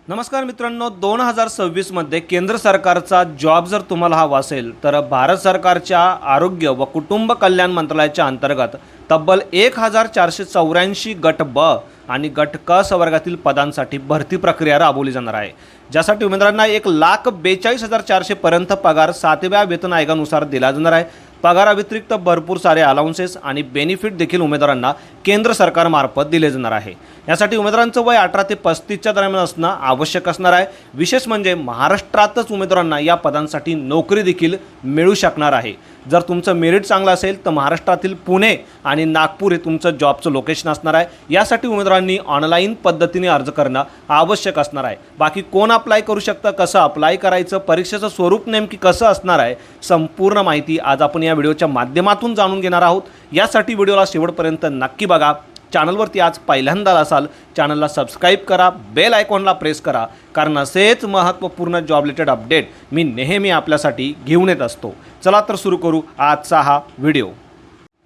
नमस्कार मित्रांनो, 2026मध्ये केंद्र सरकारचा जॉब जर तुम्हाला हवा असेल तर भारत सरकारच्या आरोग्य व कुटुंब कल्याण मंत्रालयाच्या अंतर्गत तब्बल 1484 गट ब आणि गट क संवर्गातील पदांसाठी भरती प्रक्रिया राबवली जाणार आहे, ज्यासाठी उमेदवारांना 1,42,400 पर्यंत पगार 7व्या वेतन आयोगानुसार दिला जाणार आहे। पगाराव्यतिरिक्त भरपूर सारे अलाउन्सेस आणि बेनिफिट देखील उमेदवारांना केंद्र सरकारमार्फत दिले जाणार आहे। यासाठी उमेदवारांचं वय 18 ते 35च्या दरम्यान असणं आवश्यक असणार आहे। विशेष म्हणजे महाराष्ट्रातच उमेदवारांना या पदांसाठी नोकरी देखील मिळू शकणार आहे। जर तुमचं मेरिट चांगलं असेल तर महाराष्ट्रातील पुणे आणि नागपूर हे तुमचं जॉबचं लोकेशन असणार आहे। यासाठी उमेदवारांनी ऑनलाईन पद्धतीने अर्ज करणं आवश्यक असणार आहे। बाकी कोण अप्लाय करू शकतं, कसं अप्लाय करायचं, परीक्षेचं स्वरूप नेमकी कसं असणार आहे, संपूर्ण माहिती आज आपण या व्हिडिओच्या माध्यमातून जाणून घेणार आहोत। यासाठी व्हिडिओला शेवटपर्यंत नक्की बघा। चॅनलवरती आज पहिल्यांदा असाल, चॅनलला सबस्क्राईब करा, बेल आयकॉनला प्रेस करा, कारण असेच महत्त्वपूर्ण जॉब रिलेटेड अपडेट मी नेहमी आपल्यासाठी घेऊन येत असतो। चला तर सुरू करू आजचा हा व्हिडिओ।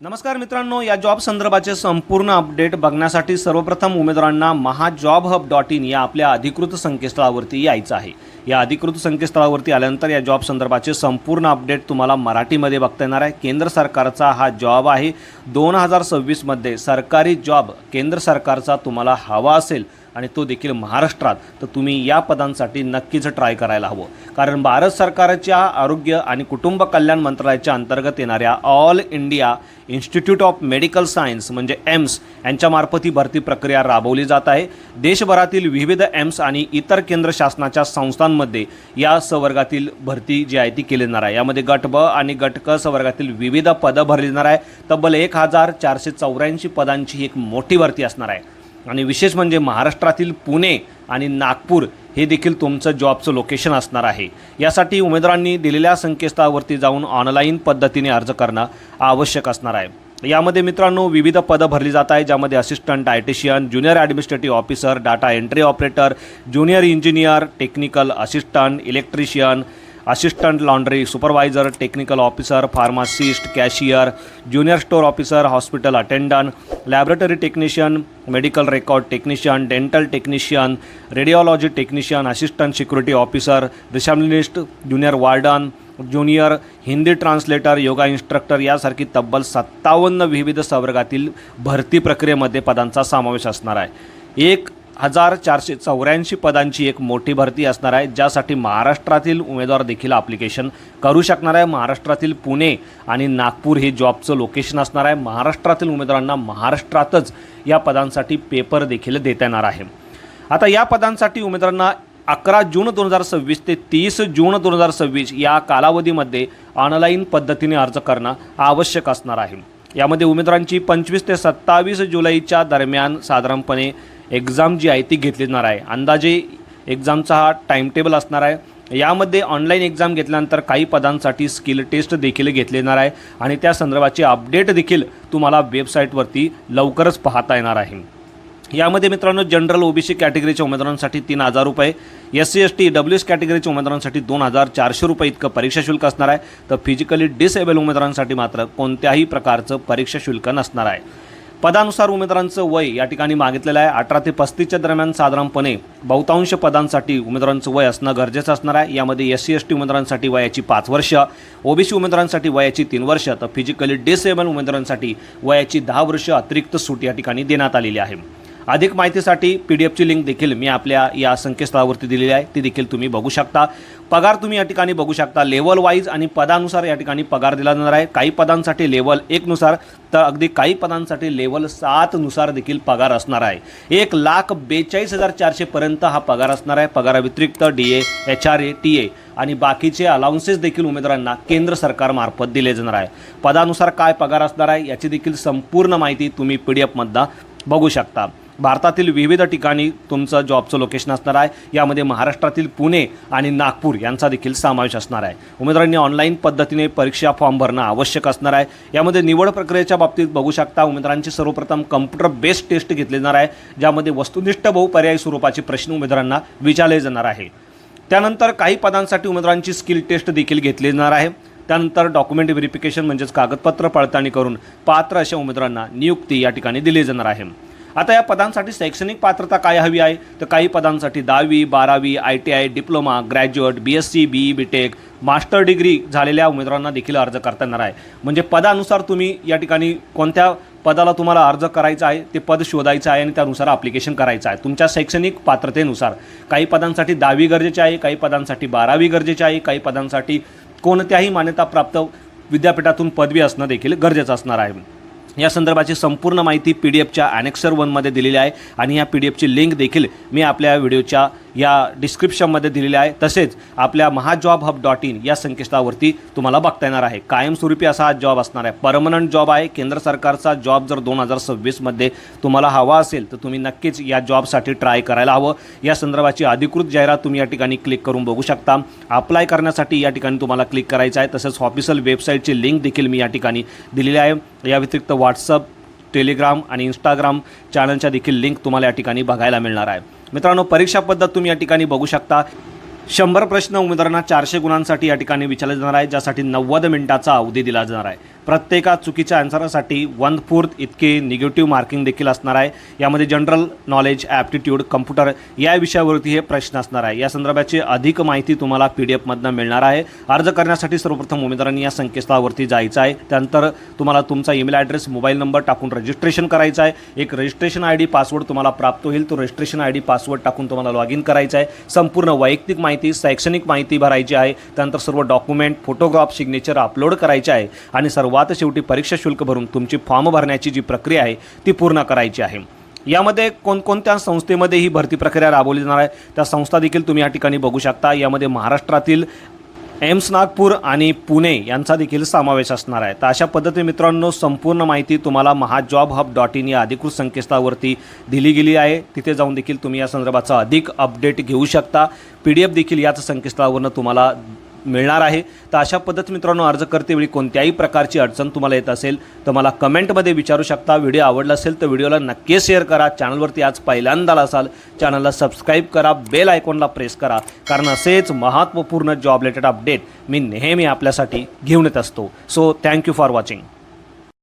नमस्कार मित्रांनो, या जॉब संदर्भाचे संपूर्ण अपडेट बघण्यासाठी सर्वप्रथम उमेदवारांना mahajobhub.in या आपल्या अधिकृत संकेतस्थळावरती यायचं आहे। या अधिकृत संकेतस्थळावरती आल्यानंतर या जॉब संदर्भाचे संपूर्ण अपडेट तुम्हाला मराठीमध्ये बघता येणार आहे। केंद्र सरकारचा हा जॉब आहे। 2026मध्ये सरकारी जॉब केंद्र सरकारचा तुम्हाला हवा असेल आणि तो देखील महाराष्ट्रात, तर तुम्ही या पदांसाठी नक्कीच ट्राय करायला हवं, कारण भारत सरकारच्या आरोग्य आणि कुटुंब कल्याण मंत्रालयाच्या अंतर्गत येणाऱ्या all India institute of medical science म्हणजे एम्स यांच्यामार्फत ही भरती प्रक्रिया राबवली जात आहे। देशभरातील विविध एम्स आणि इतर केंद्र शासनाच्या संस्थांमध्ये या संवर्गातील भरती जी आहे ती केली जाणार आहे। यामध्ये गट ब आणि गट क संवर्गातील विविध पदं भरली जाणार आहे। तब्बल 1484 पदांची एक मोठी भरती असणार आहे आणि विशेष म्हणजे महाराष्ट्रातील पुणे आणि नागपूर हे देखील तुमचं जॉबचं लोकेशन असणार आहे। यासाठी उमेदवारांनी दिलेल्या संकेतस्थळावरती जाऊन ऑनलाईन पद्धतीने अर्ज करणं आवश्यक असणार आहे। यामध्ये मित्रांनो विविध पदं भरली जात आहे, ज्यामध्ये assistant dietitian, junior administrative officer, data entry operator, junior engineer, technical assistant, electrician, assistant laundry supervisor, technical officer, pharmacist, cashier, junior store officer, hospital attendant, laboratory technician, medical record technician, dental technician, radiology technician, assistant security officer, receptionist, junior warden, junior Hindi translator, yoga instructor यासारखी तब्बल 57 विविध संवर्गातील भरती प्रक्रियेमध्ये पदांचा समावेश असणार आहे। 1484 पदांची एक मोठी भरती असणार आहे, ज्यासाठी महाराष्ट्रातील उमेदवार देखील ॲप्लिकेशन करू शकणार आहे। महाराष्ट्रातील पुणे आणि नागपूर हे जॉबचं लोकेशन असणार आहे। महाराष्ट्रातील उमेदवारांना महाराष्ट्रातच या पदांसाठी पेपर देखील देता येणार आहे। आता या पदांसाठी उमेदवारांना 11 जून 2026 ते 30 जून 2026 या कालावधीमध्ये ऑनलाईन पद्धतीने अर्ज करणं आवश्यक असणार आहे। यामध्ये उमेदवारांची 25 ते 27 जुलैच्या दरम्यान साधारणपणे एक्झाम जी आहे ती घेतली जाणार आहे। अंदाजे एक्झामचा हा टाईम टेबल असणार आहे। यामध्ये ऑनलाईन एक्झाम घेतल्यानंतर काही पदांसाठी स्किल टेस्ट देखील घेतली जाणार आहे आणि त्या संदर्भाचे अपडेट देखील तुम्हाला वेबसाईटवरती लवकरच पाहता येणार आहे। यामध्ये मित्रांनो जनरल ओबीसी कॅटेगरीच्या उमेदवारांसाठी 3,000 रुपये, SC ST WS कॅटेगरीच्या उमेदवारांसाठी 2,400 रुपये इतकं परीक्षा शुल्क असणार आहे। तर फिजिकली डिसेबल उमेदवारांसाठी मात्र कोणत्याही प्रकारचं परीक्षा शुल्क नसणार आहे। पदानुसार उमेदवारांचं वय या ठिकाणी मागितलेलं आहे। 18 ते 35च्या दरम्यान साधारणपणे बहुतांश पदांसाठी उमेदवारांचं वय असणं गरजेचं असणार आहे। यामध्ये SC ST उमेदवारांसाठी वयाची 5 वर्ष, ओबीसी उमेदवारांसाठी वयाची 3 वर्ष, तर फिजिकली डिसेबल उमेदवारांसाठी वयाची 10 वर्ष अतिरिक्त सूट या ठिकाणी देण्यात आलेली आहे। अधिक माहितीसाठी PDFची लिंक देखील मी आपल्या या संकेतस्थळावरती दिलेली आहे, ती देखील तुम्ही बघू शकता। पगार तुम्ही या ठिकाणी बघू शकता, लेवल वाईज आणि पदानुसार या ठिकाणी पगार दिला जाणार आहे। काही पदांसाठी लेवल 1 नुसार तर अगदी काही पदांसाठी लेवल 7 नुसार देखील पगार असणार आहे। 1,42,400 पर्यंत हा पगार असणार आहे। पगाराव्यतिरिक्त DA, HRA, TA आणि बाकीचे अलाउन्सेस देखील उमेदवारांना केंद्र सरकारमार्फत दिले जाणार आहे। पदानुसार काय पगार असणार आहे याची देखील संपूर्ण माहिती तुम्ही PDF बघू शकता। भारतातील विविध ठिकाणी तुमचं जॉबचं लोकेशन असणार आहे। यामध्ये महाराष्ट्रातील पुणे आणि नागपूर यांचा देखील समावेश असणार आहे। उमेदवारांनी ऑनलाईन पद्धतीने परीक्षा फॉर्म भरणं आवश्यक असणार आहे। यामध्ये निवड प्रक्रियेच्या बाबतीत बघू शकता, उमेदवारांची सर्वप्रथम कम्प्युटर बेस्ड टेस्ट घेतली जाणार आहे, ज्यामध्ये वस्तुनिष्ठ बहुपर्यायी स्वरूपाचे प्रश्न उमेदवारांना विचारले जाणार आहे। त्यानंतर काही पदांसाठी उमेदवारांची स्किल टेस्ट देखील घेतली जाणार आहे। त्यानंतर डॉक्युमेंट व्हेरिफिकेशन म्हणजेच कागदपत्र पडताळणी करून पात्र अशा उमेदवारांना नियुक्ती या ठिकाणी दिली जाणार आहे। आता या पदांसाठी शैक्षणिक पात्रता काय हवी आहे, तर काही पदांसाठी 10वी 12वी ITI diploma graduate BSc BE BTech master degree झालेल्या उमेदवारांना देखील अर्ज करता येणार आहे. म्हणजे पदानुसार तुम्ही या ठिकाणी कोणत्या पदाला तुम्हाला अर्ज करायचा आहे ते पद शोधायचं आहे आणि त्यानुसार ॲप्लिकेशन करायचं आहे तुमच्या शैक्षणिक पात्रतेनुसार. काही पदांसाठी 10वी गरजेचे आहे, काही पदांसाठी 12वी गरजेचे आहे, काही पदांसाठी कोणत्याही मान्यताप्राप्त विद्यापीठातून पदवी असणं देखील गरजेचं असणार आहे. या संदर्भाची संपूर्ण माहिती PDF ॲनेक्सर 1मध्ये दिलेली आहे आणि या PDFची लिंक देखील मी आपल्या व्हिडिओच्या या डिस्क्रिप्शनमध्ये दिलेली आहे. तसेच आपल्या महाजॉबहब.in या संकेतस्थळावरती तुम्हाला बघता येणार आहे. कायमस्वरूपी असा हा जॉब असणार आहे, परमनंट जॉब आहे. केंद्र सरकारचा जॉब जर 2026मध्ये तुम्हाला हवा असेल तर तुम्ही नक्कीच या जॉबसाठी ट्राय करायला हवं. या संदर्भाची अधिकृत जाहिरात तुम्ही या ठिकाणी क्लिक करून बघू शकता. अप्लाय करण्यासाठी या ठिकाणी तुम्हाला क्लिक करायचं आहे. तसंच ऑफिशियल वेबसाईटची लिंक देखील मी या ठिकाणी दिलेली आहे. या व्यतिरिक्त WhatsApp, टेलिग्राम आणि इंस्टाग्राम चॅनलच्या देखील लिंक तुम्हाला या ठिकाणी बघायला मिळणार आहे. मित्रांनो, परीक्षा पद्धत तुम्ही या ठिकाणी बघू शकता. 100 प्रश्न उमेदवारांना 400 गुणांसाठी या ठिकाणी विचारले जाणार आहे, ज्यासाठी 90 मिनिटाचा अवधी दिला जाणार आहे. प्रत्येका चुकीच्या आन्सरसाठी 1/4 इतके निगेटिव्ह मार्किंग देखील असणार आहे. यामध्ये जनरल नॉलेज, ॲप्टिट्यूड, कम्प्युटर या विषयावरती हे प्रश्न असणार आहे. या संदर्भाची अधिक माहिती तुम्हाला PDF मिळणार आहे. अर्ज करण्यासाठी सर्वप्रथम उमेदवारांनी या संकेतस्थळावरती जायचं आहे. त्यानंतर तुम्हाला तुमचा ईमेल ॲड्रेस, मोबाईल नंबर टाकून रजिस्ट्रेशन करायचं आहे. एक रजिस्ट्रेशन ID पासवर्ड तुम्हाला प्राप्त होईल. तो रजिस्ट्रेशन ID पासवर्ड टाकून तुम्हाला लॉग इन करायचं आहे. संपूर्ण वैयक्तिक माहिती, शैक्षणिक माहिती भरायची आहे. त्यानंतर सर्व डॉक्युमेंट, फोटोग्राफ, सिग्नेचर अपलोड करायचे आहे आणि सर्वात शेवटी परीक्षा शुल्क भरून तुमची फॉर्म भरण्याची जी प्रक्रिया आहे ती पूर्ण करायची आहे. यामध्ये कोणकोणत्या संस्थेमध्ये ही भरती प्रक्रिया राबवली जाणार आहे त्या संस्था देखील तुम्ही या ठिकाणी बघू शकता. यामध्ये महाराष्ट्रातील एम्स नागपूर आणि पुणे यांचा देखील समावेश असणार आहे. तर अशा पद्धतीने मित्रांनो संपूर्ण माहिती तुम्हाला महाजॉबहब.in या अधिकृत संकेतस्थळावरती दिली गेली आहे. तिथे जाऊन देखील तुम्ही या संदर्भाचा अधिक अपडेट घेऊ शकता. PDF देखील याच संकेतस्थळावरून तुम्हाला मिळणार आहे. तर अशा पद्धत मित्रांनो अर्ज करतेवेळी कोणत्याही प्रकारची अडचण तुम्हाला येत असेल तर मला कमेंटमध्ये विचारू शकता. व्हिडिओ आवडला असेल तर व्हिडिओला नक्की शेअर करा. चॅनलवरती आज पहिल्यांदा असाल चॅनलला सबस्क्राईब करा, बेल आयकॉनला प्रेस करा, कारण असेच महत्त्वपूर्ण जॉब रिलेटेड अपडेट मी नेहमी आपल्यासाठी घेऊन येत असतो. So thank you for watching.